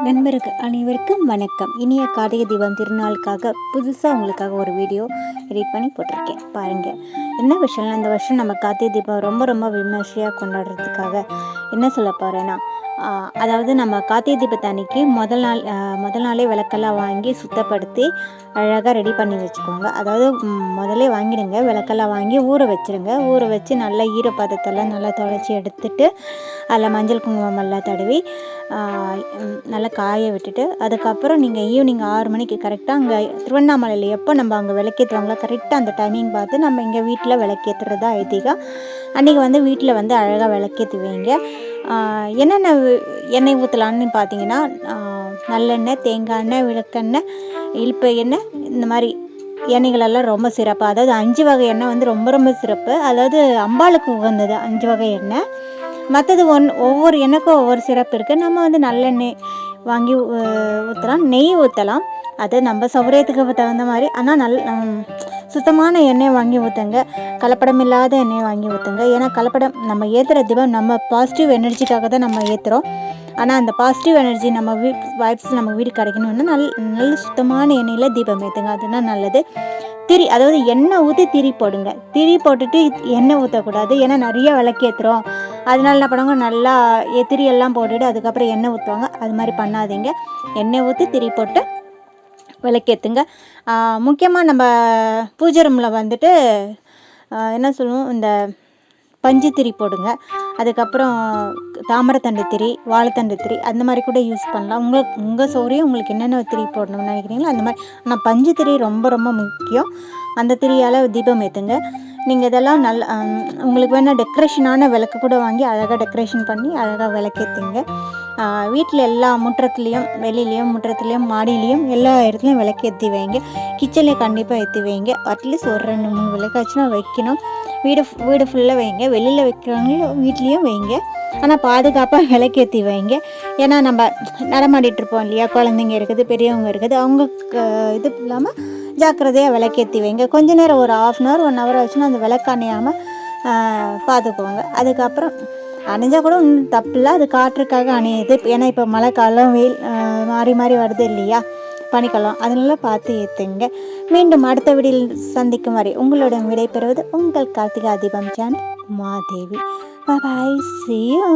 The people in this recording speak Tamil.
நண்பர்கள் அனைவருக்கும் வணக்கம். இனிய கார்த்திகை தீபம் திருநாளுக்காக புதுசாக உங்களுக்காக ஒரு வீடியோ எடிட் பண்ணி போட்டிருக்கேன். பாருங்கள், என்ன விஷயம்னா இந்த வருஷம் நம்ம கார்த்திகை தீபம் ரொம்ப ரொம்ப விமர்சையாக கொண்டாடுறதுக்காக என்ன சொல்ல போகிறேன்னா, அதாவது நம்ம கார்த்திகை தீபத்து அன்னைக்கு முதல் நாளே விளக்கெல்லாம் வாங்கி சுத்தப்படுத்தி அழகாக ரெடி பண்ணி வச்சுக்கோங்க. அதாவது முதல்ல வாங்கிடுங்க, விளக்கெல்லாம் வாங்கி ஊற வச்சுருங்க. ஊற வச்சு நல்லா ஈரப்பதத்தெல்லாம் நல்லா துடைச்சி எடுத்துட்டு அதில் மஞ்சள் குங்குமம் எல்லாம் தடவி நல்லா காய விட்டுட்டு, அதுக்கப்புறம் நீங்கள் ஈவினிங் 6 மணிக்கு கரெக்டாக அங்கே திருவண்ணாமலையில் எப்போ நம்ம அங்கே விளக்கேற்றுவாங்களோ கரெக்டாக அந்த டைமிங் பார்த்து நம்ம இங்கே வீட்டில் விளக்கேற்றுறதா ஐதீகம். அன்றைக்கி வீட்டில் அழகாக விளக்கேற்றி வைங்க. என்னென்ன எண்ணெய் ஊற்றலான்னு பார்த்தீங்கன்னா, நல்லெண்ணெய், தேங்காய் எண்ணெய், விளக்கெண்ணெய், இழுப்பு எண்ணெய், இந்த மாதிரி எண்ணெய்களெல்லாம் ரொம்ப சிறப்பு. அதாவது 5 வகை எண்ணெய் ரொம்ப ரொம்ப சிறப்பு. அதாவது அம்பாளுக்கு உகந்தது 5 வகை எண்ணெய். மற்றது ஒவ்வொரு எண்ணெய்க்கும் ஒவ்வொரு சிறப்பு இருக்குது. நம்ம நல்லெண்ணெய் வாங்கி ஊற்றலாம், நெய் ஊற்றலாம். அது நம்ம சௌகரியத்துக்கு தகுந்த மாதிரி. ஆனால் சுத்தமான எண்ணெய் வாங்கி ஊற்றுங்க, கலப்படம் இல்லாத எண்ணெய் வாங்கி ஊற்றுங்க. ஏன்னா கலப்படம் நம்ம ஏற்றுற தீபம் நம்ம பாசிட்டிவ் எனர்ஜிக்காக தான் நம்ம ஏற்றுறோம். ஆனால் அந்த பாசிட்டிவ் எனர்ஜி நம்ம வைப்ஸ் நம்ம வீடு கிடைக்கணும்னா நல்ல சுத்தமான எண்ணெயில் தீபம் ஏற்றுங்க. அதுதான் நல்லது. திரி, அதாவது எண்ணெய் ஊற்றி திரி போடுங்க. திரி போட்டுட்டு எண்ணெய் ஊற்றக்கூடாது. ஏன்னா நிறைய விளக்கேற்றுறோம், அதனால என்ன பண்ணுவாங்க, நல்லா திரியெல்லாம் போட்டுட்டு அதுக்கப்புறம் எண்ணெய் ஊற்றுவாங்க. அது மாதிரி பண்ணாதீங்க. எண்ணெய் ஊற்றி திரி போட்டு விளக்கேற்றுங்க. முக்கியமாக நம்ம பூஜை ரூமில் என்ன சொல்லுவோம், இந்த பஞ்சு திரி போடுங்க. அதுக்கப்புறம் தாமரைத்தண்டு திரி, வாழைத்தண்டு திரி, அந்த மாதிரி கூட யூஸ் பண்ணலாம். உங்கள் சௌகரியம், உங்களுக்கு என்னென்ன திரி போடணும்னு நினைக்கிறீங்களோ அந்த மாதிரி. ஆனால் பஞ்சு திரி ரொம்ப ரொம்ப முக்கியம். அந்த திரியால் தீபம் ஏற்றுங்க. நீங்கள் இதெல்லாம் உங்களுக்கு வேணால் டெக்கரேஷனான விளக்கு கூட வாங்கி அழகாக டெக்கரேஷன் பண்ணி அழகாக விளக்கேற்றுங்க. வீட்டில் எல்லா முற்றத்துலேயும், வெளியிலையும், முற்றத்துலேயும், மாடியிலையும், எல்லா இடத்துலையும் விளக்கு ஏற்றி வைங்க. கிச்சனில் கண்டிப்பாக ஏற்றி வைங்க. அட்லீஸ்ட் ஒரு 2-3 விளக்காச்சுன்னா வைக்கணும். வீடு ஃபுல்லாக வைங்க. வெளியில் வைக்கிறவங்களும் வீட்லேயும் வைங்க. ஆனால் பாதுகாப்பாக விளக்கேற்றி வைங்க. ஏன்னா நம்ம நடமாடிட்டுருப்போம் இல்லையா, குழந்தைங்க இருக்குது, பெரியவங்க இருக்குது, அவங்க இது இல்லாமல் ஜாக்கிரதையாக விளக்கேற்றி வைங்க. கொஞ்ச நேரம் ஒரு 1/2 hour 1 hour ஆச்சுன்னா அந்த விளக்கு அணையாமல் பார்த்துக்கோங்க. அதுக்கப்புறம் அணைஞ்சால் கூட ஒன்றும் தப்பில்லை, அது காற்றுக்காக அணையுது. ஏன்னா இப்போ மழை காலம், வெயில் மாறி மாறி வருது இல்லையா, பனிக்காலம், அதனால பார்த்து ஏற்றுங்க. மீண்டும் அடுத்த வீடியில் சந்திக்கும் வரை உங்களுடன் விடைபெறுவது உங்கள் கார்த்திகா தீபம் channel Umadevi. Bye, see you.